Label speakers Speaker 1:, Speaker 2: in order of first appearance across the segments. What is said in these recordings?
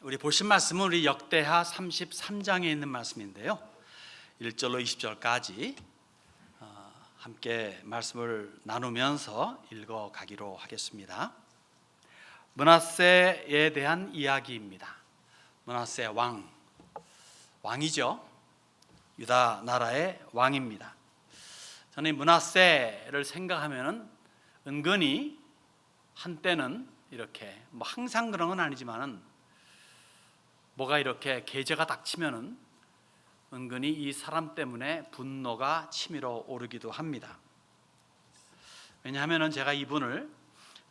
Speaker 1: 우리 보신 말씀은 우리 역대하 33장에 있는 말씀인데요, 1절로 20절까지 함께 말씀을 나누면서 읽어가기로 하겠습니다. 므낫세에 대한 이야기입니다. 므낫세 왕이죠. 유다 나라의 왕입니다. 저는 이 므낫세를 생각하면 은근히 한때는 이렇게 항상 그런 건 아니지만은 뭐가 이렇게 계제가 닥치면은 은근히 이 사람 때문에 분노가 치밀어 오르기도 합니다. 왜냐하면은 제가 이분을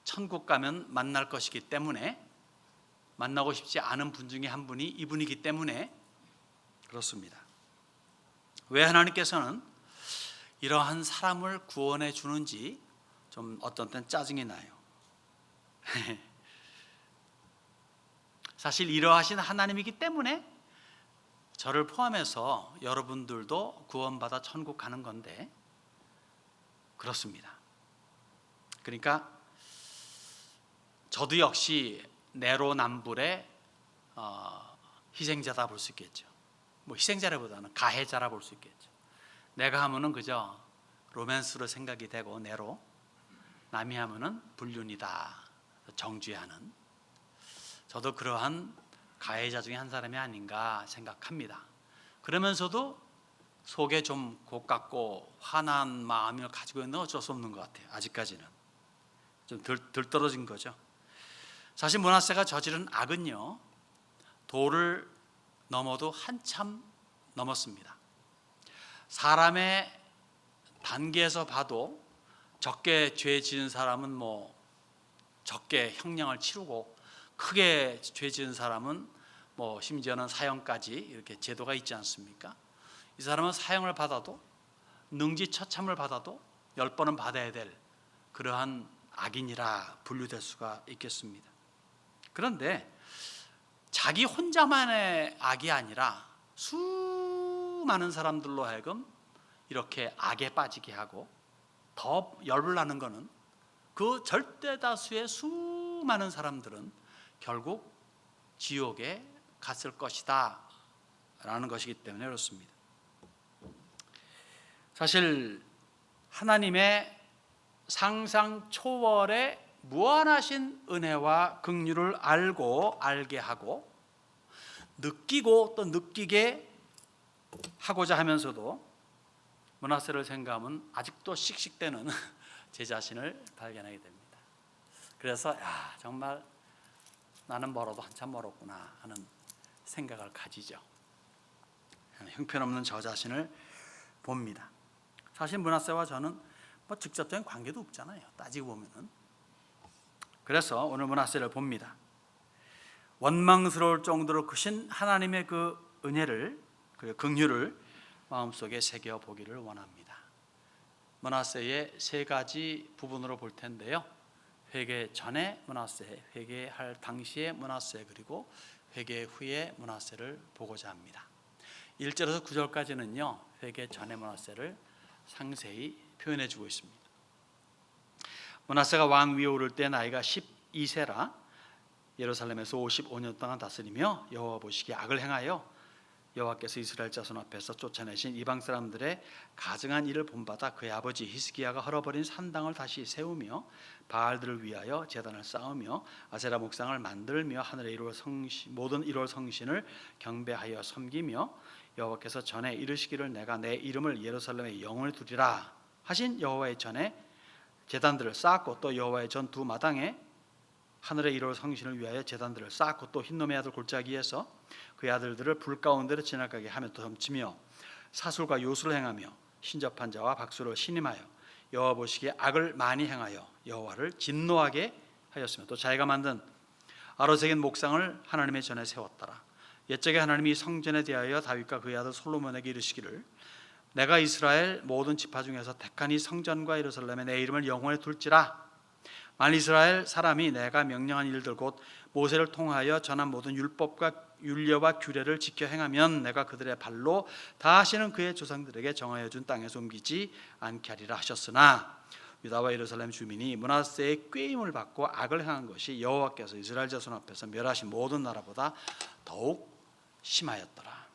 Speaker 1: 천국 가면 만날 것이기 때문에, 만나고 싶지 않은 분 중에 한 분이 이분이기 때문에 그렇습니다. 왜 하나님께서는 이러한 사람을 구원해 주는지 좀 어떤 때는 짜증이 나요. 사실 이러하신 하나님이기 때문에 저를 포함해서 여러분들도 구원받아 천국 가는 건데 그렇습니다. 그러니까 저도 역시 내로남불의 희생자다 볼 수 있겠죠. 희생자라보다는 가해자라 볼 수 있겠죠. 내가 하면은 그저 로맨스로 생각이 되고 내로, 남이 하면은 불륜이다 정죄하는, 저도 그러한 가해자 중에 한 사람이 아닌가 생각합니다. 그러면서도 속에 좀 고깝고 화난 마음을 가지고 있는 건 어쩔 수 없는 것 같아요. 아직까지는 좀 들떨어진 거죠. 사실 므낫세가 저지른 악은요, 도를 넘어도 한참 넘었습니다. 사람의 단계에서 봐도 적게 죄 지은 사람은 적게 형량을 치르고, 크게 죄 지은 사람은 심지어는 사형까지 이렇게 제도가 있지 않습니까? 이 사람은 사형을 받아도, 능지처참을 받아도 10번은 받아야 될 그러한 악인이라 분류될 수가 있겠습니다. 그런데 자기 혼자만의 악이 아니라 수많은 사람들로 하여금 이렇게 악에 빠지게 하고, 더 열을 나는 것은 그 절대 다수의 수많은 사람들은 결국 지옥에 갔을 것이다 라는 것이기 때문에 그렇습니다. 사실 하나님의 상상 초월의 무한하신 은혜와 긍휼을 알게 하고, 느끼고 또 느끼게 하고자 하면서도 므낫세를 생각하면 아직도 씩씩대는 제 자신을 발견하게 됩니다. 그래서 정말 나는 멀어도 한참 멀었구나 하는 생각을 가지죠. 형편없는 저 자신을 봅니다. 사실 므낫세와 저는 직접적인 관계도 없잖아요, 따지고 보면은. 그래서 오늘 므낫세를 봅니다. 원망스러울 정도로 크신 하나님의 그 은혜를, 그 긍휼을 마음속에 새겨 보기를 원합니다. 므낫세의 세 가지 부분으로 볼 텐데요, 회개 전에 므낫세, 회개할 당시의 므낫세, 그리고 회개 후의 므낫세를 보고자 합니다. 1절에서 9절까지는요 회개 전의 므낫세를 상세히 표현해 주고 있습니다. 므낫세가 왕 위에 오를 때 나이가 12세라 예루살렘에서 55년 동안 다스리며 여호와 보시기에 악을 행하여 여호와께서 이스라엘 자손 앞에서 쫓아내신 이방 사람들의 가증한 일을 본받아 그의 아버지 히스기야가 헐어버린 산당을 다시 세우며 바알들을 위하여 제단을 쌓으며 아세라 목상을 만들며 하늘의 모든 1월 성신을 경배하여 섬기며 여호와께서 전에 이르시기를 내가 내 이름을 예루살렘에 영원히 두리라 하신 여호와의 전에 제단들을 쌓았고, 또 여호와의 전 두 마당에 하늘의 1월 성신을 위하여 제단들을 쌓았고, 또 흰놈의 아들 골짜기에서 그의 아들들을 불 가운데로 지나가게 하며 또 덤치며 사술과 요술을 행하며 신접한 자와 박수를 신임하여 여호와 보시기에 악을 많이 행하여 여호와를 진노하게 하였으며, 또 자기가 만든 아로새긴 목상을 하나님의 전에 세웠더라. 옛적에 하나님이 성전에 대하여 다윗과 그의 아들 솔로몬에게 이르시기를 내가 이스라엘 모든 지파 중에서 택한 이 성전과 예루살렘에 내 이름을 영원히 둘지라. 만일 이스라엘 사람이 내가 명령한 일들 곧 모세를 통하여 전한 모든 율법과 율례와 규례를 지켜 행하면 내가 그들의 발로 다시는 그의 조상들에게 정하여 준 땅에서 옮기지 않게 하리라 하셨으나 유다와 예루살렘 주민이 므낫세의 꾀임을 받고 악을 행한 것이 여호와께서 이스라엘 자손 앞에서 멸하신 모든 나라보다 더욱 심하였더라.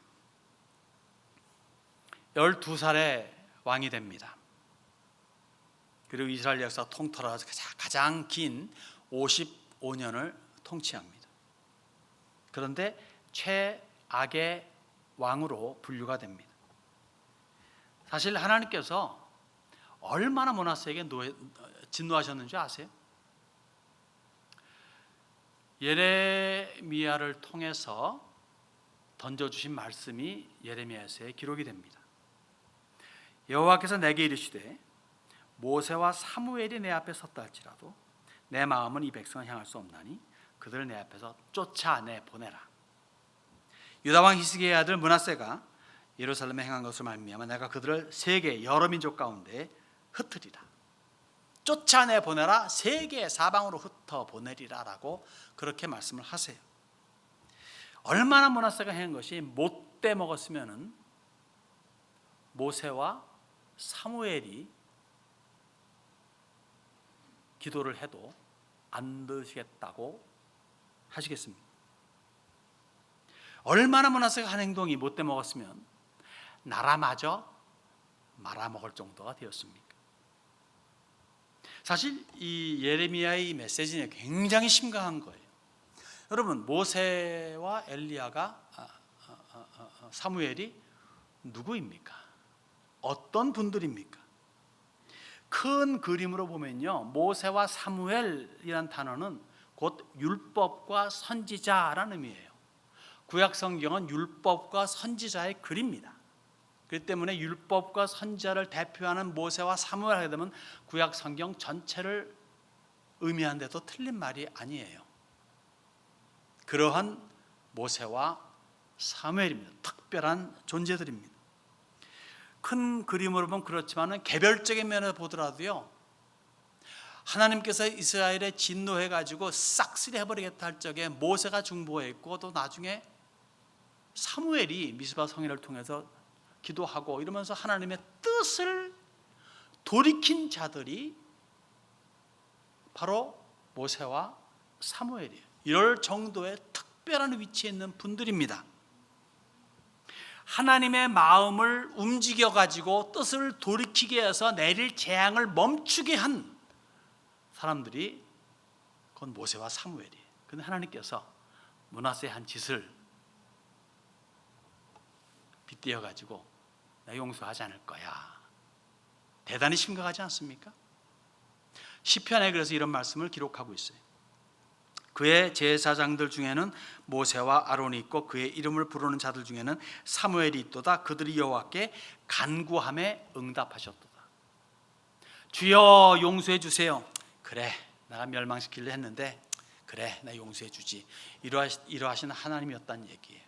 Speaker 1: 12살에 왕이 됩니다. 그리고 이스라엘 역사 통틀어서 가장 긴 55년을 통치합니다. 그런데 최악의 왕으로 분류가 됩니다. 사실 하나님께서 얼마나 므낫세에게 진노하셨는지 아세요? 예레미야를 통해서 던져주신 말씀이 예레미야서에 기록이 됩니다. 여호와께서 내게 이르시되 모세와 사무엘이 내 앞에 섰다 할지라도 내 마음은 이 백성을 향할 수 없나니 그들을 내 앞에서 쫓아내 보내라. 유다 왕 히스기야의 아들 므낫세가 예루살렘에 행한 것을 말미암아 내가 그들을 세계 여러 민족 가운데 흩으리라. 쫓아내 보내라. 세계 사방으로 흩어 보내리라라고 그렇게 말씀을 하세요. 얼마나 므낫세가 행한 것이 못돼 먹었으면은 모세와 사무엘이 기도를 해도 안 드시겠다고 하시겠습니까? 얼마나 므낫세가 한 행동이 못돼 먹었으면 나라마저 말아먹을 정도가 되었습니까? 사실 이 예레미야의 메시지는 굉장히 심각한 거예요. 여러분, 모세와 엘리야가 사무엘이 누구입니까? 어떤 분들입니까? 큰 그림으로 보면요, 모세와 사무엘이라는 단어는 곧 율법과 선지자라는 의미예요. 구약 성경은 율법과 선지자의 글입니다. 그렇기 때문에 율법과 선지자를 대표하는 모세와 사무엘 하게 되면 구약 성경 전체를 의미하는데도 틀린 말이 아니에요. 그러한 모세와 사무엘입니다. 특별한 존재들입니다. 큰 그림으로 보면 그렇지만 개별적인 면에서 보더라도요, 하나님께서 이스라엘에 진노해가지고 싹쓸이 해버리겠다 할 적에 모세가 중보했고 또 나중에 사무엘이 미스바 성회를 통해서 기도하고 이러면서 하나님의 뜻을 돌이킨 자들이 바로 모세와 사무엘이에요. 이럴 정도의 특별한 위치에 있는 분들입니다. 하나님의 마음을 움직여 가지고 뜻을 돌이키게 해서 내릴 재앙을 멈추게 한 사람들이 그건 모세와 사무엘이에요. 그런데 하나님께서 므낫세의 한 짓을 빗대어 가지고 나 용서하지 않을 거야. 대단히 심각하지 않습니까? 시편에 그래서 이런 말씀을 기록하고 있어요. 그의 제사장들 중에는 모세와 아론이 있고 그의 이름을 부르는 자들 중에는 사무엘이 있도다. 그들이 여호와께 간구함에 응답하셨도다. 주여 용서해 주세요. 그래, 내가 멸망시키려 했는데 그래, 나 용서해 주지. 이러하신 하나님이었다는 얘기예요.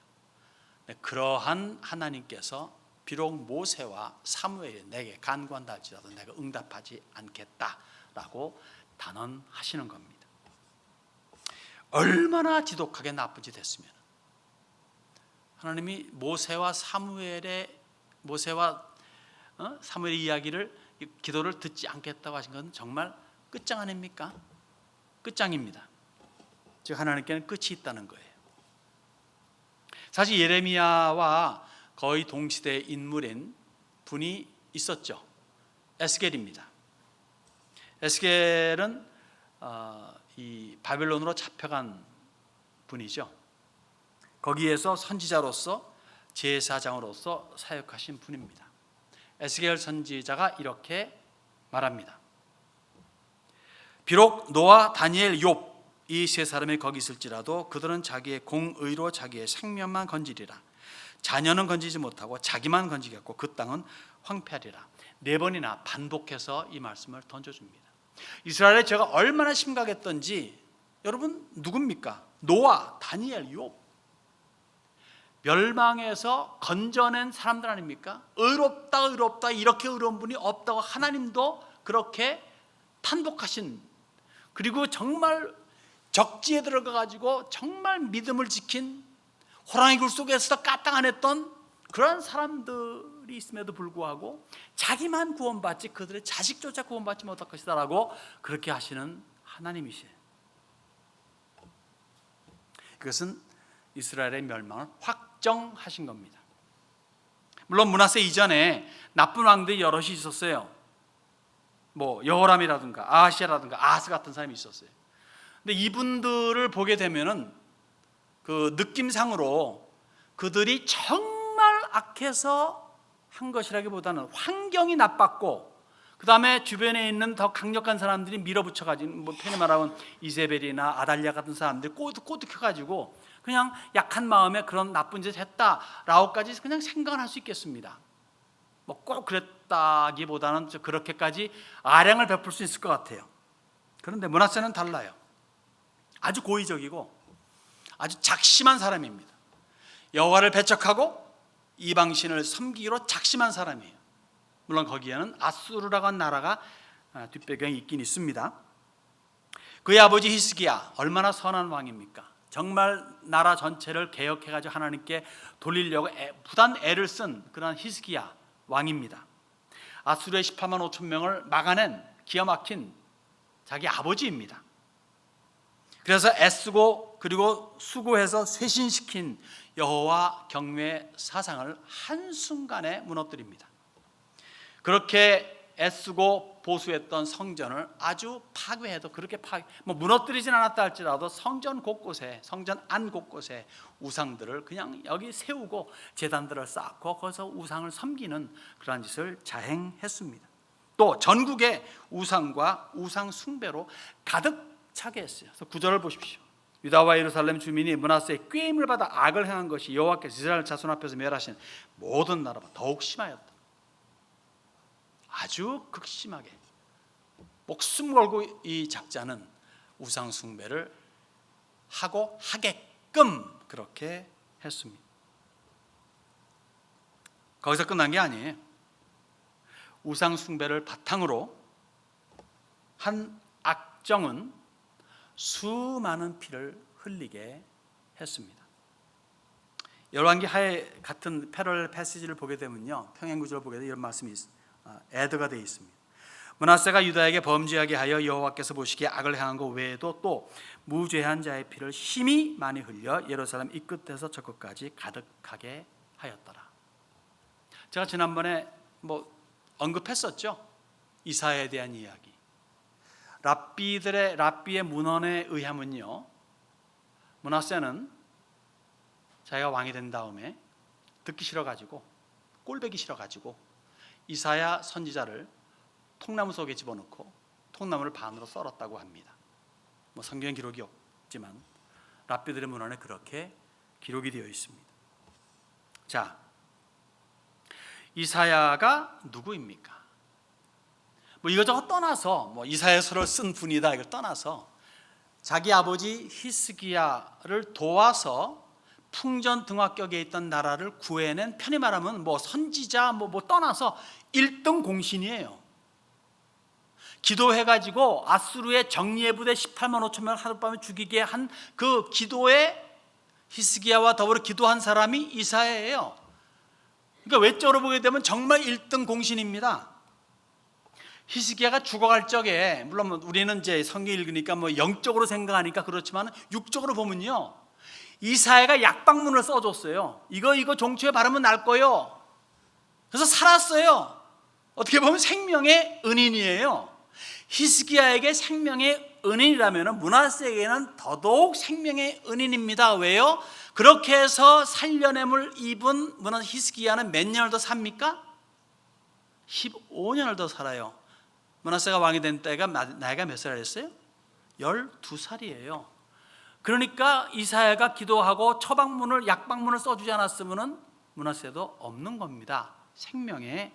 Speaker 1: 그러한 하나님께서 비록 모세와 사무엘이 내게 간구한다 할지라도 내가 응답하지 않겠다라고 단언하시는 겁니다. 얼마나 지독하게 나쁜 짓 했으면 하나님이 모세와 사무엘의 이야기를, 기도를 듣지 않겠다고 하신 건 정말 끝장 아닙니까? 끝장입니다. 즉 하나님께는 끝이 있다는 거예요. 사실 예레미야와 거의 동시대 인물인 분이 있었죠. 에스겔입니다. 에스겔은 이 바벨론으로 잡혀간 분이죠. 거기에서 선지자로서 제사장으로서 사역하신 분입니다. 에스겔 선지자가 이렇게 말합니다. 비록 노아, 다니엘, 욥 이 세 사람이 거기 있을지라도 그들은 자기의 공의로 자기의 생명만 건지리라. 자녀는 건지지 못하고 자기만 건지겠고 그 땅은 황폐하리라. 4번이나 반복해서 이 말씀을 던져줍니다. 이스라엘의 죄가 얼마나 심각했던지 여러분 누굽니까? 노아, 다니엘, 욥 멸망에서 건져낸 사람들 아닙니까? 의롭다 이렇게 의로운 분이 없다고 하나님도 그렇게 탄복하신, 그리고 정말 적지에 들어가 가지고 정말 믿음을 지킨 호랑이 굴 속에서 까딱 안 했던 그런 사람들이 아들이 있음에도 불구하고 자기만 구원받지 그들의 자식조차 구원받지 못할 것이다라고 그렇게 하시는 하나님이시에요. 이것은 이스라엘의 멸망을 확정하신 겁니다. 물론 므낫세 이전에 나쁜 왕들이 여럿이 있었어요. 뭐 여호람이라든가 아하시아라든가 아하스 같은 사람이 있었어요. 근데 이분들을 보게 되면은 그 느낌상으로 그들이 정말 악해서 한 것이라기보다는 환경이 나빴고, 그 다음에 주변에 있는 더 강력한 사람들이 밀어붙여가지고, 뭐 편히 말하면 이세벨이나 아달랴 같은 사람들이 꼬드겨가지고 그냥 약한 마음에 그런 나쁜 짓을 했다라고까지 그냥 생각을 할 수 있겠습니다. 뭐 꼭 그랬다기보다는 그렇게까지 아량을 베풀 수 있을 것 같아요. 그런데 므낫세는 달라요. 아주 고의적이고 아주 작심한 사람입니다. 여호와를 배척하고 이방신을 섬기기로 작심한 사람이에요. 물론 거기에는 아수르라고 하는 나라가 뒷배경이 있긴 있습니다. 그의 아버지 히스기야 얼마나 선한 왕입니까? 정말 나라 전체를 개혁해가지고 하나님께 돌리려고 부단 애를 쓴 그런 히스기야 왕입니다. 아수르의 18만 5천 명을 막아낸 기가 막힌 자기 아버지입니다. 그래서 애쓰고 그리고 수고해서 쇄신시킨 여호와 경외 사상을 한순간에 무너뜨립니다. 그렇게 애쓰고 보수했던 성전을 아주 파괴해도 그렇게 무너뜨리진 않았다 할지라도 성전 곳곳에, 성전 안 곳곳에 우상들을 그냥 여기 세우고 제단들을 쌓고 거기서 우상을 섬기는 그러한 짓을 자행했습니다. 또 전국에 우상과 우상 숭배로 가득 차게 했어요. 그래서 9절을 보십시오. 유다와 예루살렘 주민이 므낫세의 꾀임을 받아 악을 행한 것이 여호와께서 이스라엘 자손 앞에서 멸하신 모든 나라보다 더욱 심하였다. 아주 극심하게 목숨 걸고 이 작자는 우상 숭배를 하고 하게끔 그렇게 했습니다. 거기서 끝난 게 아니에요. 우상 숭배를 바탕으로 한 악정은 수많은 피를 흘리게 했습니다. 열왕기 하에 같은 패럴 패시지를 보게 되면요, 평행구조를 보게 되면 이런 말씀이 애드가 되어 있습니다. 므낫세가 유다에게 범죄하게 하여 여호와께서 보시기에 악을 행한 것 외에도 또 무죄한 자의 피를 심히 많이 흘려 예루살렘 이 끝에서 저 끝까지 가득하게 하였더라. 제가 지난번에 언급했었죠. 이사야에 대한 이야기. 랍비의 문헌에 의하면요, 므낫세는 자기가 왕이 된 다음에 듣기 싫어가지고 꼴배기 싫어가지고 이사야 선지자를 통나무 속에 집어넣고 통나무를 반으로 썰었다고 합니다. 성경 기록이 없지만 랍비들의 문헌에 그렇게 기록이 되어 있습니다. 자, 이사야가 누구입니까? 이것저것 떠나서 이사야서를 쓴 분이다 이걸 떠나서 자기 아버지 히스기야를 도와서 풍전등화격에 있던 나라를 구해낸, 편히 말하면 선지자 떠나서 1등 공신이에요. 기도해가지고 아수르의 정예 부대 18만 5천 명을 하룻밤에 죽이게 한 그 기도에 히스기야와 더불어 기도한 사람이 이사야예요. 그러니까 외적으로 보게 되면 정말 1등 공신입니다. 히스기야가 죽어갈 적에, 물론 우리는 이제 성경 읽으니까 영적으로 생각하니까 그렇지만 육적으로 보면요, 이사야가 약방문을 써줬어요. 이거 종초에 바르면 날 거요. 그래서 살았어요. 어떻게 보면 생명의 은인이에요. 히스기야에게 생명의 은인이라면 므낫세에게는 더더욱 생명의 은인입니다. 왜요? 그렇게 해서 살려냄을 입은 히스기야는 몇 년을 더 삽니까? 15년을 더 살아요. 므낫세가 왕이 된 때가 나이가 몇 살이었어요? 12살이에요. 그러니까 이사야가 기도하고 처방문을, 약방문을 써주지 않았으면 므낫세도 없는 겁니다. 생명의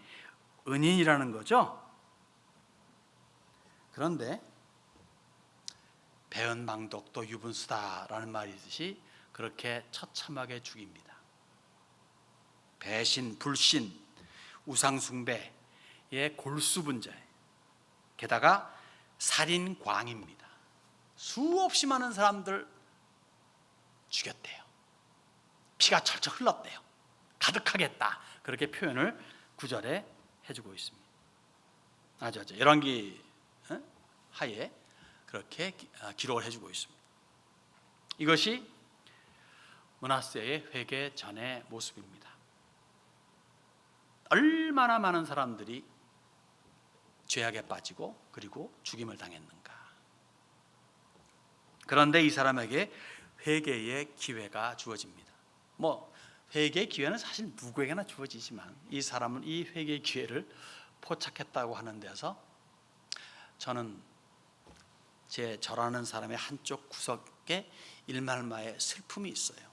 Speaker 1: 은인이라는 거죠. 그런데 배은망덕도 유분수다라는 말이 있듯이 그렇게 처참하게 죽입니다. 배신, 불신, 우상숭배의 골수분자예요. 게다가 살인광입니다. 수없이 많은 사람들 죽였대요. 피가 철철 흘렀대요. 가득하겠다, 그렇게 표현을 9절에 해주고 있습니다. 아주 열왕기 하에 그렇게 기록을 해주고 있습니다. 이것이 므낫세의 회개 전의 모습입니다. 얼마나 많은 사람들이 죄악에 빠지고 그리고 죽임을 당했는가. 그런데 이 사람에게 회개의 기회가 주어집니다. 회개의 기회는 사실 누구에게나 주어지지만 이 사람은 이 회개의 기회를 포착했다고 하는 데서 저는 제 절하는 사람의 한쪽 구석에 일말마의 슬픔이 있어요.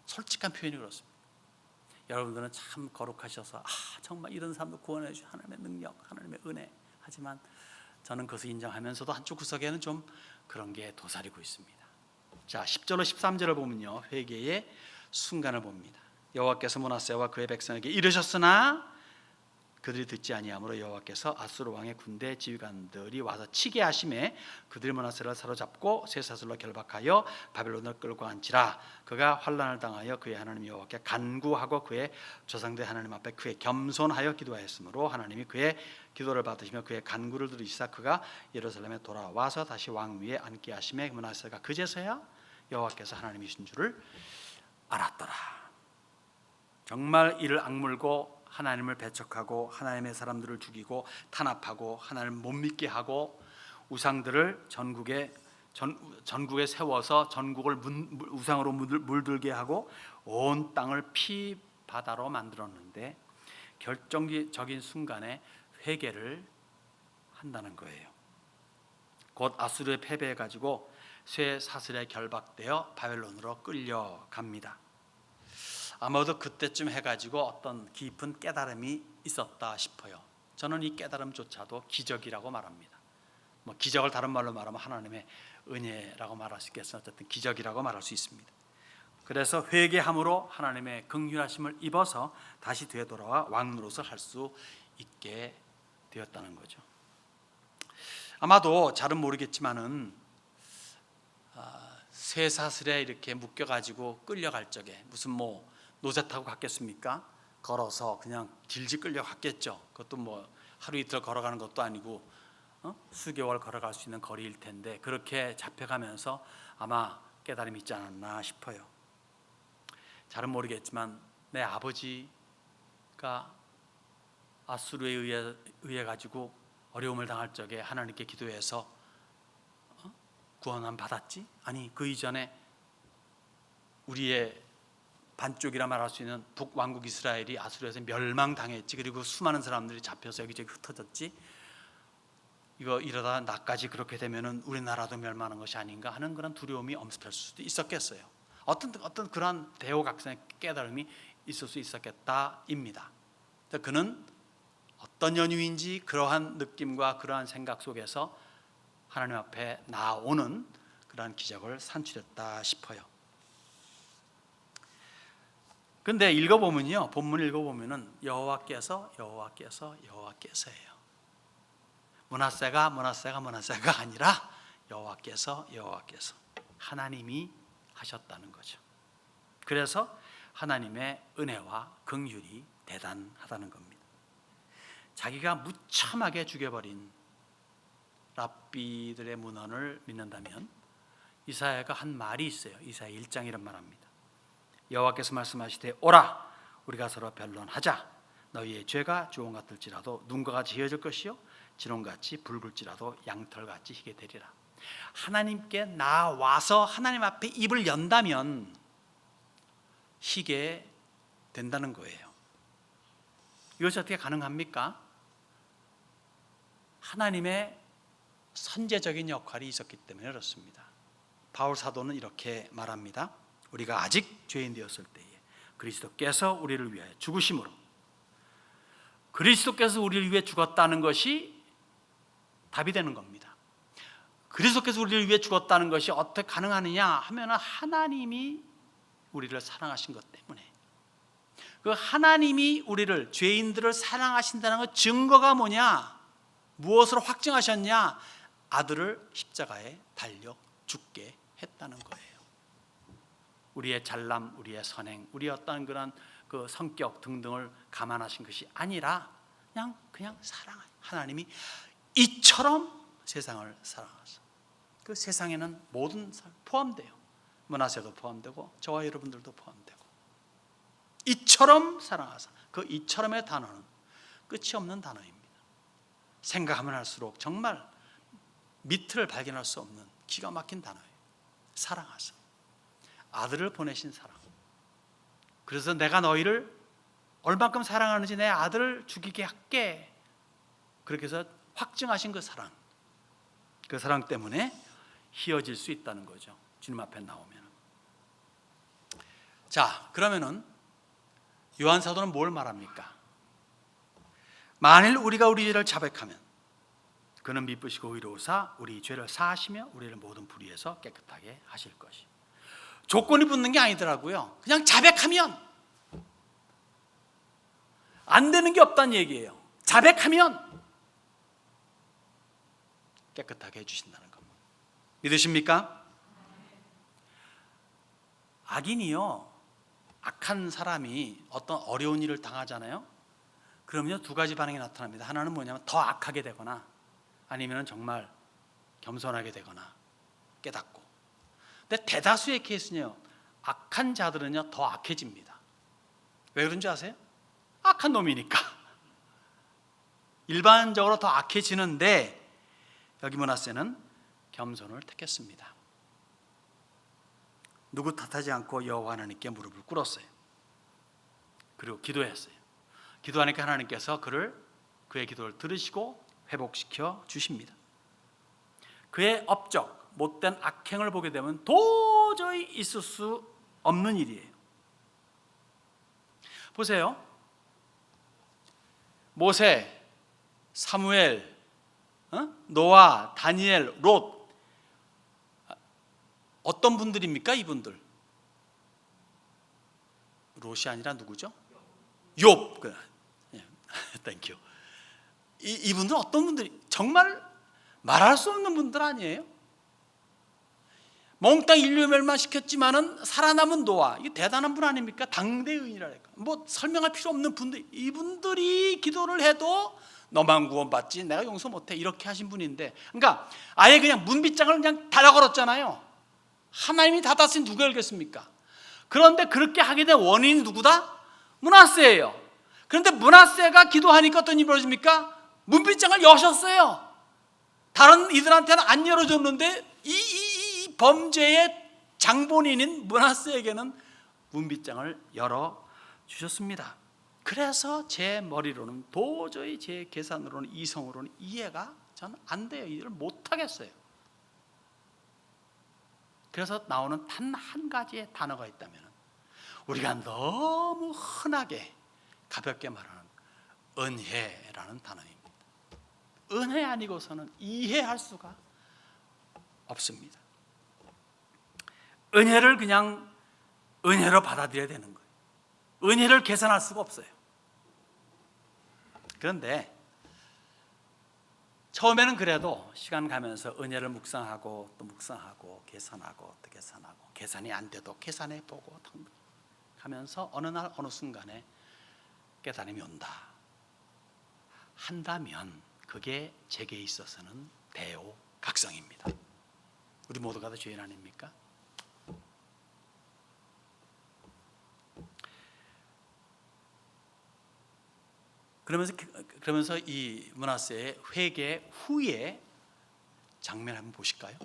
Speaker 1: 솔직한 표현이 그렇습니다. 여러분들은 참 거룩하셔서 정말 이런 사람도 구원해 주신 하나님의 능력, 하나님의 은혜. 하지만 저는 그것을 인정하면서도 한쪽 구석에는 좀 그런 게 도사리고 있습니다. 자, 10절로 13절을 보면요, 회개의 순간을 봅니다. 여호와께서 므낫세와 그의 백성에게 이르셨으나 그들이 듣지 아니하므로 여호와께서 아수르 왕의 군대 지휘관들이 와서 치게 하심에 그들이 므낫세를 사로잡고 쇠사슬로 결박하여 바벨론을 끌고 간지라. 그가 환난을 당하여 그의 하나님 여호와께 간구하고 그의 조상들 하나님 앞에 그의 겸손하여 기도하였으므로 하나님이 그의 기도를 받으시며 그의 간구를 들으시사 그가 예루살렘에 돌아와서 다시 왕 위에 앉게 하심에 므낫세가 그제서야 여호와께서 하나님이신 줄을 알았더라. 정말 이를 악물고 하나님을 배척하고 하나님의 사람들을 죽이고 탄압하고 하나님을 못 믿게 하고 우상들을 전국에 세워서 전국을 우상으로 물들게 하고 온 땅을 피바다로 만들었는데 결정적인 순간에 회개를 한다는 거예요. 곧 아수르에 패배해가지고 쇠사슬에 결박되어 바벨론으로 끌려갑니다. 아마도 그때쯤 해가지고 어떤 깊은 깨달음이 있었다 싶어요. 저는 이 깨달음조차도 기적이라고 말합니다. 기적을 다른 말로 말하면 하나님의 은혜라고 말할 수 있겠으나 어쨌든 기적이라고 말할 수 있습니다. 그래서 회개함으로 하나님의 긍휼하심을 입어서 다시 되돌아와 왕 노릇을 할 수 있게 되었다는 거죠. 아마도 잘은 모르겠지만은 쇠사슬에 이렇게 묶여가지고 끌려갈 적에 무슨 노새 타고 갔겠습니까? 걸어서 그냥 질질 끌려갔겠죠. 그것도 하루 이틀 걸어가는 것도 아니고 수개월 걸어갈 수 있는 거리일 텐데 그렇게 잡혀가면서 아마 깨달음이 있지 않았나 싶어요. 잘은 모르겠지만 내 아버지가 아수르에 의해 가지고 어려움을 당할 적에 하나님께 기도해서 구원은 받았지? 아니 그 이전에 우리의 반쪽이라 말할 수 있는 북왕국 이스라엘이 아수르에서 멸망당했지. 그리고 수많은 사람들이 잡혀서 여기저기 흩어졌지. 이러다 나까지 그렇게 되면은 우리나라도 멸망하는 것이 아닌가 하는 그런 두려움이 엄습할 수도 있었겠어요. 어떤 그러한 대오각성의 깨달음이 있을 수 있었겠다입니다. 그는 어떤 연유인지 그러한 느낌과 그러한 생각 속에서 하나님 앞에 나오는 그러한 기적을 산출했다 싶어요. 근데 읽어보면요, 본문 읽어보면은 여호와께서예요. 므낫세가 아니라 여호와께서 하나님이 하셨다는 거죠. 그래서 하나님의 은혜와 긍휼이 대단하다는 겁니다. 자기가 무참하게 죽여버린 랍비들의 문헌을 믿는다면 이사야가 한 말이 있어요. 이사야 1장 이런 말합니다. 여호와께서 말씀하시되 오라 우리가 서로 변론하자. 너희의 죄가 주홍 같을지라도 눈과 같이 희어질 것이요 진홍같이 붉을지라도 양털같이 희게 되리라. 하나님께 나와서 하나님 앞에 입을 연다면 희게 된다는 거예요. 이것이 어떻게 가능합니까? 하나님의 선제적인 역할이 있었기 때문에 그렇습니다. 바울 사도는 이렇게 말합니다. 우리가 아직 죄인 되었을 때에 그리스도께서 우리를 위하여 죽으심으로, 그리스도께서 우리를 위해 죽었다는 것이 답이 되는 겁니다. 그리스도께서 우리를 위해 죽었다는 것이 어떻게 가능하느냐 하면 하나님이 우리를 사랑하신 것 때문에, 그 하나님이 우리를 죄인들을 사랑하신다는 것 증거가 뭐냐, 무엇으로 확증하셨냐? 아들을 십자가에 달려 죽게 했다는 거예요. 우리의 잘남, 우리의 선행, 우리의 어떤 그런 그 성격 등등을 감안하신 것이 아니라 그냥 사랑, 하나님이 이처럼 세상을 사랑하사. 그 세상에는 모든 사람 포함돼요. 므낫세도 포함되고 저와 여러분들도 포함되고, 이처럼 사랑하사. 그 이처럼의 단어는 끝이 없는 단어입니다. 생각하면 할수록 정말 밑을 발견할 수 없는 기가 막힌 단어예요. 사랑하사. 아들을 보내신 사랑. 그래서 내가 너희를 얼만큼 사랑하는지 내 아들을 죽이게 할게. 그렇게 해서 확증하신 그 사랑. 그 사랑 때문에 희어질 수 있다는 거죠. 주님 앞에 나오면. 자, 그러면은 요한 사도는 뭘 말합니까? 만일 우리가 우리 죄를 자백하면 그는 미쁘시고 의로우사 우리 죄를 사하시며 우리를 모든 불의에서 깨끗하게 하실 것이. 조건이 붙는 게 아니더라고요. 그냥 자백하면, 안 되는 게 없다는 얘기예요. 자백하면 깨끗하게 해주신다는 겁니다. 믿으십니까? 악인이요, 악한 사람이 어떤 어려운 일을 당하잖아요. 그러면 두 가지 반응이 나타납니다. 하나는 뭐냐면 더 악하게 되거나, 아니면 정말 겸손하게 되거나 깨닫고. 근데 대다수의 케이스는요, 악한 자들은요 더 악해집니다. 왜 그런지 아세요? 악한 놈이니까. 일반적으로 더 악해지는데, 여기 므낫세는 겸손을 택했습니다. 누구 탓하지 않고 여호와 하나님께 무릎을 꿇었어요. 그리고 기도했어요. 기도하니까 하나님께서 그의 기도를 들으시고 회복시켜 주십니다. 그의 업적, 못된 악행을 보게 되면 도저히 있을 수 없는 일이에요. 보세요. 모세, 사무엘, 노아, 다니엘, 롯, 어떤 분들입니까? 이분들 롯이 아니라 누구죠? 욥. 땡큐. 이분들 어떤 분들이, 정말 말할 수 없는 분들 아니에요? 몽땅 인류 멸망시켰지만은 살아남은 노아, 이게 대단한 분 아닙니까? 당대의인이랄까. 뭐 설명할 필요 없는 분들, 이분들이 기도를 해도 너만 구원받지 내가 용서 못해, 이렇게 하신 분인데, 그러니까 아예 그냥 문빗장을 그냥 닫아 걸었잖아요. 하나님이 닫았으니 누가 열겠습니까? 그런데 그렇게 하게 된 원인이 누구다? 므낫세예요. 그런데 므낫세가 기도하니까 어떤 일이 벌어집니까? 문빗장을 여셨어요. 다른 이들한테는 안 열어줬는데 이 범죄의 장본인인 므낫세에게는 문빗장을 열어주셨습니다. 그래서 제 머리로는, 도저히 제 계산으로는, 이성으로는 이해가 저는 안 돼요. 이해를 못하겠어요. 그래서 나오는 단 한 가지의 단어가 있다면 우리가 너무 흔하게 가볍게 말하는 은혜라는 단어입니다. 은혜 아니고서는 이해할 수가 없습니다. 은혜를 그냥 은혜로 받아들여야 되는 거예요. 은혜를 계산할 수가 없어요. 그런데 처음에는 그래도 시간 가면서 은혜를 묵상하고 또 묵상하고 계산하고 또 계산하고, 계산이 안 돼도 계산해보고 하면서 어느 날 어느 순간에 깨달음이 온다 한다면 그게 제게 있어서는 대오각성입니다. 우리 모두가 다 죄인 아닙니까? 그러면서 이 므낫세의 회개 후에 장면 한번 보실까요?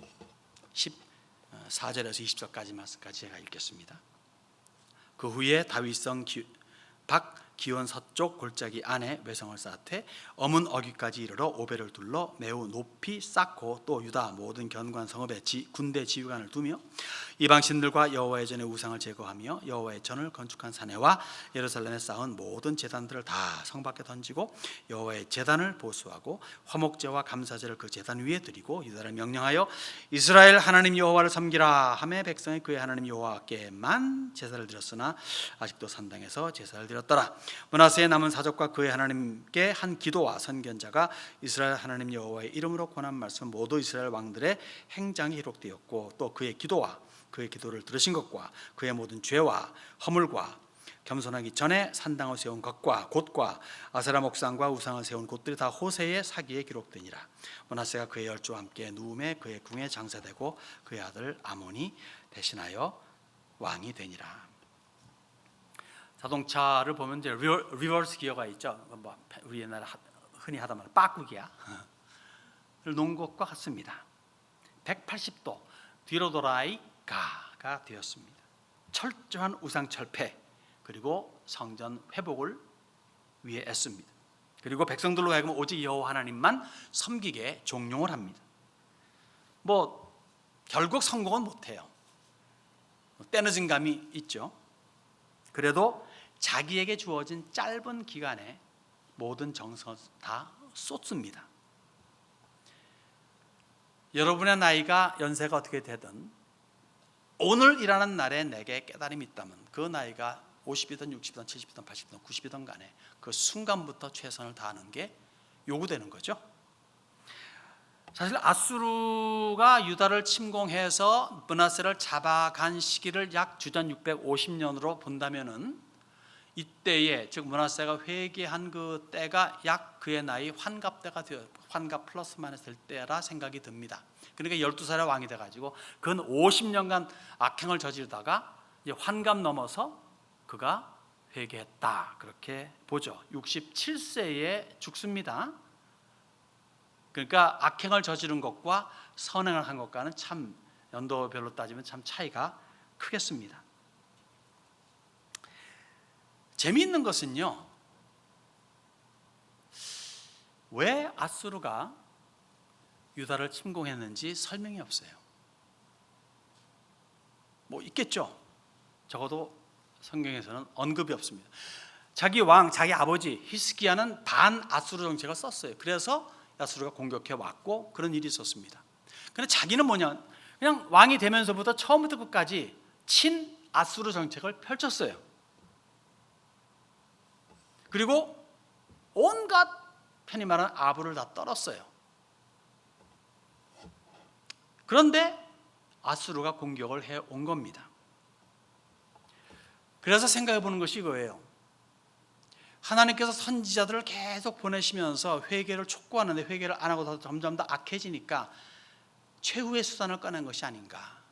Speaker 1: 14절에서 20절까지 말씀까지 제가 읽겠습니다. 그 후에 다윗성 기온 서쪽 골짜기 안에 외성을 쌓되 어문 어귀까지 이르러 오벨을 둘러 매우 높이 쌓고, 또 유다 모든 견관 성읍에 군대 지휘관을 두며 이방 신들과 여호와의 전에 우상을 제거하며 여호와의 전을 건축한 사내와 예루살렘에 쌓은 모든 제단들을 다 성 밖에 던지고 여호와의 제단을 보수하고 화목제와 감사제를 그 제단 위에 드리고 유다를 명령하여 이스라엘 하나님 여호와를 섬기라 하며 백성이 그의 하나님 여호와께만 제사를 드렸으나 아직도 산당에서 제사를 드렸더라. 므낫세의 남은 사적과 그의 하나님께 한 기도와 선견자가 이스라엘 하나님 여호와의 이름으로 권한 말씀 모두 이스라엘 왕들의 행장이 기록되었고, 또 그의 기도와 그의 기도를 들으신 것과 그의 모든 죄와 허물과 겸손하기 전에 산당을 세운 곳과 아세라 목상과 우상을 세운 곳들이 다 호세의 사기에 기록되니라. 므낫세가 그의 열조와 함께 누움에 그의 궁에 장사되고 그의 아들 아몬이 대신하여 왕이 되니라. 자동차를 보면 이제 리버스 기어가 있죠. 뭐 우리 옛날에 흔히 하다 말하는 빠꾸기야. 놓은 것과 같습니다. 180도 뒤로 돌아이 가가 되었습니다. 철저한 우상 철폐 그리고 성전 회복을 위해 애씁니다. 그리고 백성들로 하여금 오직 여호와 하나님만 섬기게 종용을 합니다. 뭐 결국 성공은 못해요. 떼어진 감이 있죠. 그래도 자기에게 주어진 짧은 기간에 모든 정성을 다 쏟습니다. 여러분의 나이가 연세가 어떻게 되든 오늘이라는 날에 내게 깨달음이 있다면 그 나이가 50이든 60이든 70이든 80이든 90이든 간에 그 순간부터 최선을 다하는 게 요구되는 거죠. 사실 아수르가 유다를 침공해서 므낫세를 잡아간 시기를 약 주전 650년으로 본다면은 이때에 즉 므낫세가 회개한 그 때가 약 그의 나이 환갑 때가 되어 환갑 플러스 마이너스 될 때라 생각이 듭니다. 그러니까 12살에 왕이 돼가지고 근 50년간 악행을 저지르다가 이제 환갑 넘어서 그가 회개했다 그렇게 보죠. 67세에 죽습니다. 그러니까 악행을 저지른 것과 선행을 한 것과는 참 연도별로 따지면 참 차이가 크겠습니다. 재미있는 것은요, 왜 아수르가 유다를 침공했는지 설명이 없어요. 뭐 있겠죠. 적어도 성경에서는 언급이 없습니다. 자기 왕, 자기 아버지 히스기야는 반 아수르 정책을 썼어요. 그래서 아수르가 공격해 왔고 그런 일이 있었습니다. 근데 자기는 뭐냐, 그냥 왕이 되면서부터 처음부터 끝까지 친 아수르 정책을 펼쳤어요. 그리고 온갖 편히 말하는 아부를 다 떨었어요. 그런데 아수르가 공격을 해온 겁니다. 그래서 생각해 보는 것이 이거예요. 하나님께서 선지자들을 계속 보내시면서 회개를 촉구하는데 회개를 안 하고 점점 더 악해지니까 최후의 수단을 꺼낸 것이 아닌가.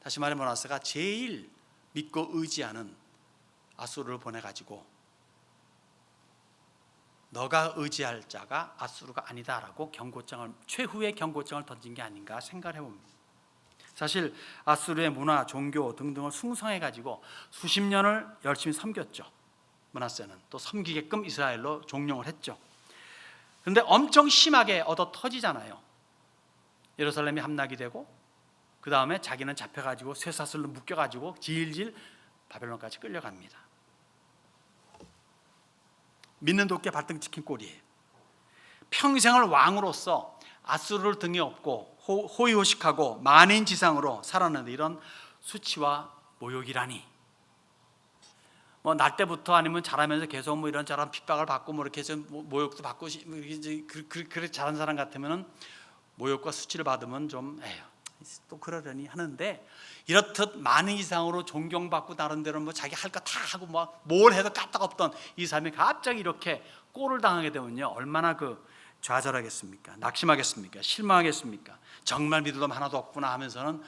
Speaker 1: 다시 말해 므낫세가 제일 믿고 의지하는 아수르를 보내가지고 너가 의지할 자가 아수르가 아니다라고 최후의 경고장을 던진 게 아닌가 생각을 해봅니다. 사실 아수르의 문화, 종교 등등을 숭상해가지고 수십 년을 열심히 섬겼죠. 므낫세는 또 섬기게끔 이스라엘로 종용을 했죠. 그런데 엄청 심하게 얻어 터지잖아요. 예루살렘이 함락이 되고 그 다음에 자기는 잡혀가지고 쇠사슬로 묶여가지고 질질 바벨론까지 끌려갑니다. 믿는 도끼에 발등 찍힌 꼴이에요. 평생을 왕으로서 아수르를 등에 업고 호의호식하고 만인지상으로 살았는데 이런 수치와 모욕이라니. 뭐 날 때부터 아니면 자라면서 계속 뭐 이런저런 핍박을 받고 뭐 이렇게 해서 모욕도 받고 그렇게 자란 사람 같으면은 모욕과 수치를 받으면 좀 에휴 또 그러려니 하는데 이렇듯 많은 이상으로 존경받고 나름대로 뭐 자기 할 거 다 하고 뭐 뭘 해도 까딱없던 이 사람이 갑자기 이렇게 꼴을 당하게 되면요 얼마나 그 좌절하겠습니까? 낙심하겠습니까? 실망하겠습니까? 정말 믿을 놈 하나도 없구나 하면서는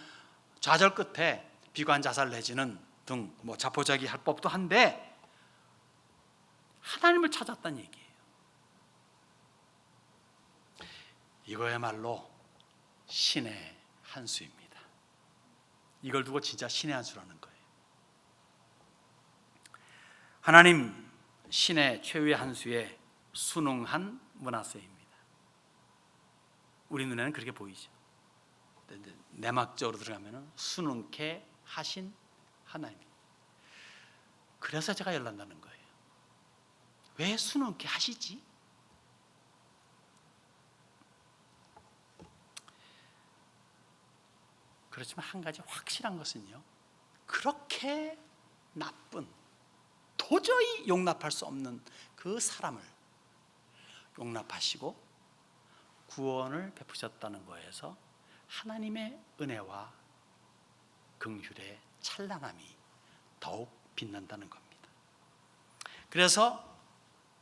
Speaker 1: 좌절 끝에 비관자살 내지는 등 뭐 자포자기 할 법도 한데 하나님을 찾았다는 얘기예요. 이거야말로 신의 한 수입니다. 이걸 두고 진짜 신의 한 수라는 거예요. 하나님 신의 최후의 한 수에 순응한 므낫세입니다. 우리 눈에는 그렇게 보이죠. 내막적으로 들어가면 순응케 하신 하나님. 그래서 제가 열난다는 거예요. 왜 순응케 하시지? 그렇지만 한 가지 확실한 것은요, 그렇게 나쁜 도저히 용납할 수 없는 그 사람을 용납하시고 구원을 베푸셨다는 거에서 하나님의 은혜와 긍휼의 찬란함이 더욱 빛난다는 겁니다. 그래서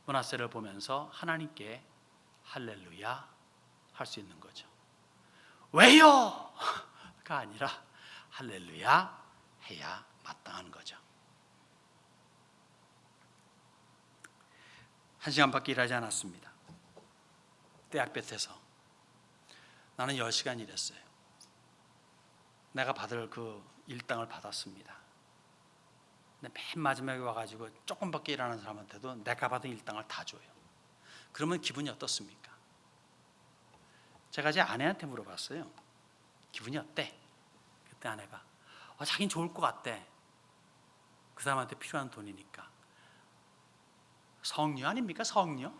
Speaker 1: 므낫세를 보면서 하나님께 할렐루야 할 수 있는 거죠. 왜요? 가 아니라 할렐루야 해야 마땅한 거죠. 1시간밖에 일하지 않았습니다. 대학볕에서 나는 10시간 일했어요. 내가 받을 그 일당을 받았습니다. 근데 맨 마지막에 와가지고 조금밖에 일하는 사람한테도 내가 받은 일당을 다 줘요. 그러면 기분이 어떻습니까? 제가 제 아내한테 물어봤어요. 기분이 어때? 그때 아내가 자긴 좋을 것 같대. 그 사람한테 필요한 돈이니까. 성녀 아닙니까? 성녀?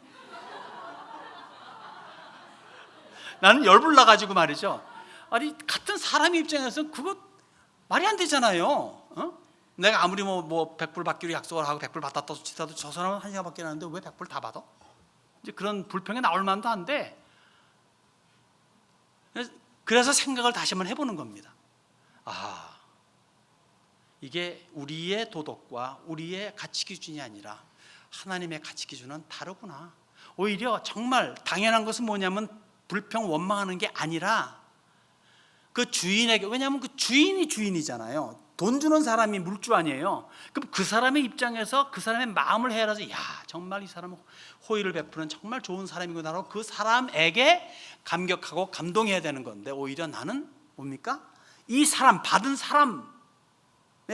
Speaker 1: 나는 열불 나가지고 말이죠. 아니 같은 사람 입장에서 그거 말이 안 되잖아요. 내가 아무리 뭐 100불 받기로 약속을 하고 100불 받았다 치더라도 저 사람은 1시간 밖에 나는데 왜 100불 다 받아? 이제 그런 불평이 나올 만도 한데, 그래서 생각을 다시 한번 해보는 겁니다. 이게 우리의 도덕과 우리의 가치 기준이 아니라 하나님의 가치 기준은 다르구나. 오히려 정말 당연한 것은 뭐냐면 불평 원망하는 게 아니라 그 주인에게, 왜냐하면 그 주인이 주인이잖아요. 돈 주는 사람이 물주 아니에요. 그럼 그 사람의 입장에서 그 사람의 마음을 헤아려서 정말 이 사람은 호의를 베푸는 정말 좋은 사람이구나라고 그 사람에게 감격하고 감동해야 되는 건데, 오히려 나는 뭡니까? 이 사람, 받은 사람에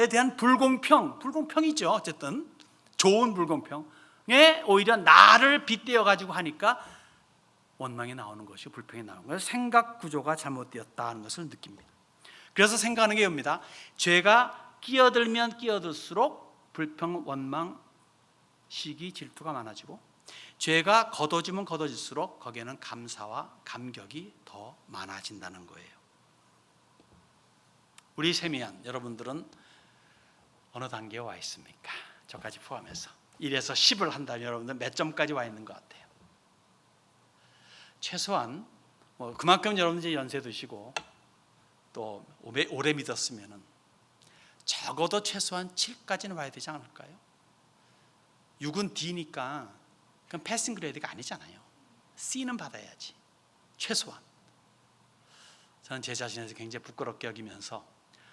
Speaker 1: 대한 불공평이죠. 어쨌든 좋은 불공평에 오히려 나를 빗대어 가지고 하니까 원망이 나오는 것이고 불평이 나오는 거예요. 생각 구조가 잘못되었다는 것을 느낍니다. 그래서 생각하는 게 이겁니다. 죄가 끼어들면 끼어들수록 불평, 원망, 시기, 질투가 많아지고, 죄가 걷어지면 걷어질수록 거기에는 감사와 감격이 더 많아진다는 거예요. 우리 세미한 여러분들은 어느 단계에 와 있습니까? 저까지 포함해서 1에서 10을 한다면 여러분들 몇 점까지 와 있는 것 같아요? 최소한 그만큼 여러분들이 연세 드시고 또 오래 믿었으면 적어도 최소한 7까지는 와야 되지 않을까요? 6은 D니까 그건 패싱 그레이드가 아니잖아요. C는 받아야지, 최소한. 저는 제 자신에서 굉장히 부끄럽게 여기면서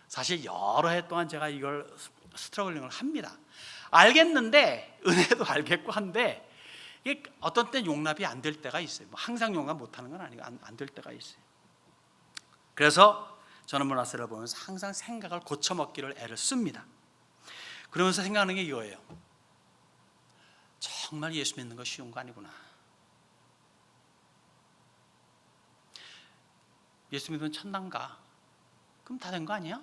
Speaker 1: 사실 여러 해 동안 제가 이걸 스트러글링을 합니다. 알겠는데, 은혜도 알겠고 한데 이게 어떤 때 용납이 안 될 때가 있어요. 항상 용납 못하는 건 아니고 안 될 때가 있어요. 그래서 저는 므낫세를 보면서 항상 생각을 고쳐먹기를 애를 씁니다. 그러면서 생각하는 게 이거예요. 정말 예수 믿는 거 쉬운 거 아니구나. 예수 믿으면 천당 가. 그럼 다 된 거 아니야?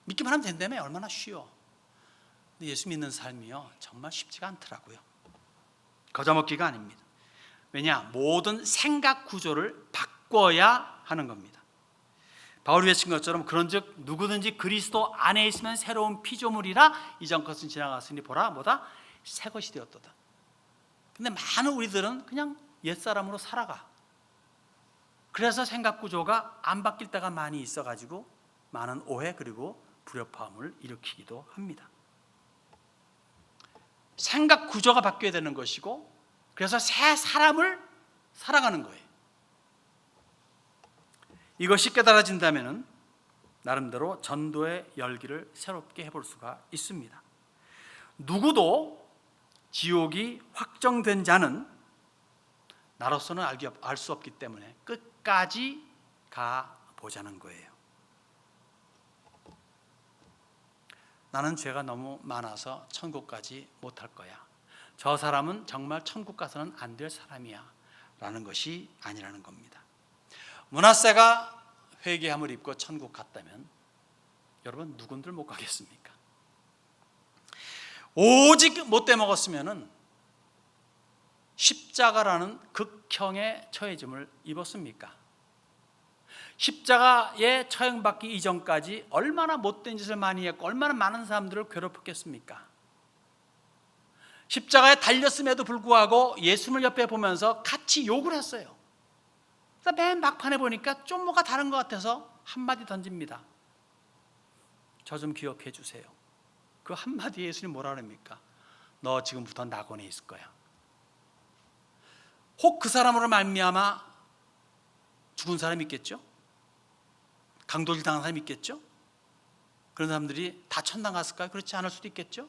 Speaker 1: 믿기만 하면 된다며. 얼마나 쉬워. 근데 예수 믿는 삶이요, 정말 쉽지가 않더라고요. 거저먹기가 아닙니다. 왜냐? 모든 생각 구조를 바꿔야 하는 겁니다. 바울이 외친 것처럼 그런즉 누구든지 그리스도 안에 있으면 새로운 피조물이라 이전 것은 지나갔으니 보라 뭐다? 새 것이 되었도다. 근데 많은 우리들은 그냥 옛사람으로 살아가. 그래서 생각 구조가 안 바뀔 때가 많이 있어가지고 많은 오해 그리고 불협화음을 일으키기도 합니다. 생각 구조가 바뀌어야 되는 것이고, 그래서 새 사람을 살아가는 거예요. 이것이 깨달아진다면 나름대로 전도의 열기를 새롭게 해볼 수가 있습니다. 누구도 지옥이 확정된 자는 나로서는 알 수 없기 때문에 끝까지 가보자는 거예요. 나는 죄가 너무 많아서 천국까지 못할 거야. 저 사람은 정말 천국 가서는 안 될 사람이야 라는 것이 아니라는 겁니다. 므낫세가 회개함을 입고 천국 갔다면 여러분 누군들 못 가겠습니까? 오직 못돼 먹었으면은 십자가라는 극형의 처해짐을 입었습니까? 십자가에 처형받기 이전까지 얼마나 못된 짓을 많이 했고 얼마나 많은 사람들을 괴롭혔겠습니까? 십자가에 달렸음에도 불구하고 예수님을 옆에 보면서 같이 욕을 했어요. 맨 막판에 보니까 좀 뭐가 다른 것 같아서 한마디 던집니다. 저 좀 기억해 주세요. 그 한마디에 예수님 뭐라 그럽니까? 너 지금부터 낙원에 있을 거야. 혹 그 사람으로 말미암아 죽은 사람이 있겠죠? 강도질 당한 사람이 있겠죠? 그런 사람들이 다 천당 갔을까요? 그렇지 않을 수도 있겠죠?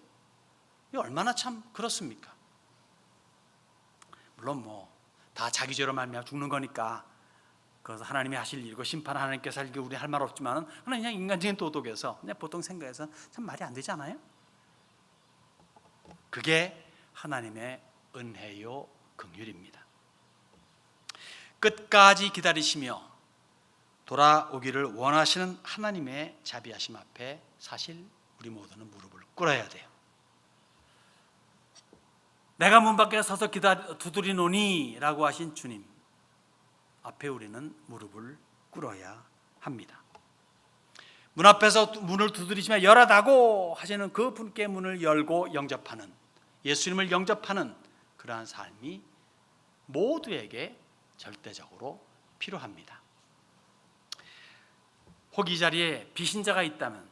Speaker 1: 이게 얼마나 참 그렇습니까? 물론 뭐 다 자기 죄로 말미암아 죽는 거니까 그래서 하나님이 하실 일이고 심판 하나님께서 할 일 우리 할 말 없지만 그냥 인간적인 도덕에서 그냥 보통 생각해서 참 말이 안 되지 않아요? 그게 하나님의 은혜요 긍휼입니다. 끝까지 기다리시며 돌아오기를 원하시는 하나님의 자비하심 앞에 사실 우리 모두는 무릎을 꿇어야 돼요. 내가 문 밖에 서서 두드리노니 라고 하신 주님 앞에 우리는 무릎을 꿇어야 합니다. 문 앞에서 문을 두드리시며 열하다고 하시는 그 분께 문을 열고 영접하는, 예수님을 영접하는 그러한 삶이 모두에게 절대적으로 필요합니다. 혹 이 자리에 비신자가 있다면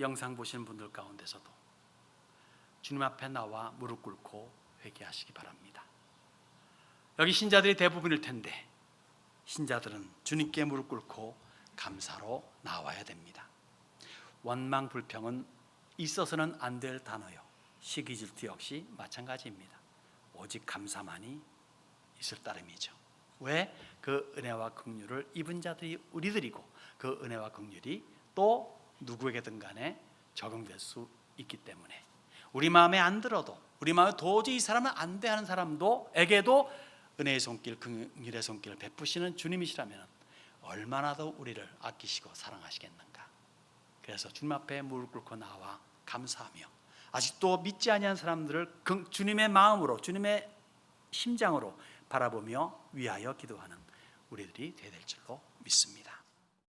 Speaker 1: 영상 보시는 분들 가운데서도 주님 앞에 나와 무릎 꿇고 회개하시기 바랍니다. 여기 신자들이 대부분일 텐데 신자들은 주님께 무릎 꿇고 감사로 나와야 됩니다. 원망 불평은 있어서는 안 될 단어요. 시기 질투 역시 마찬가지입니다. 오직 감사만이 있을 따름이죠. 왜? 그 은혜와 긍휼을 입은 자들이 우리들이고 그 은혜와 긍휼이 또 누구에게든 간에 적용될 수 있기 때문에 우리 마음에 안 들어도 우리 마음에 도저히 이 사람은 안 돼 하는 사람도에게도 은혜의 손길, 긍휼의 손길을 베푸시는 주님이시라면 얼마나 더 우리를 아끼시고 사랑하시겠는가. 그래서 주님 앞에 무릎 꿇고 나와 감사하며 아직도 믿지 아니한 사람들을 주님의 마음으로, 주님의 심장으로 바라보며 위하여 기도하는 우리들이 되야 될 줄로 믿습니다.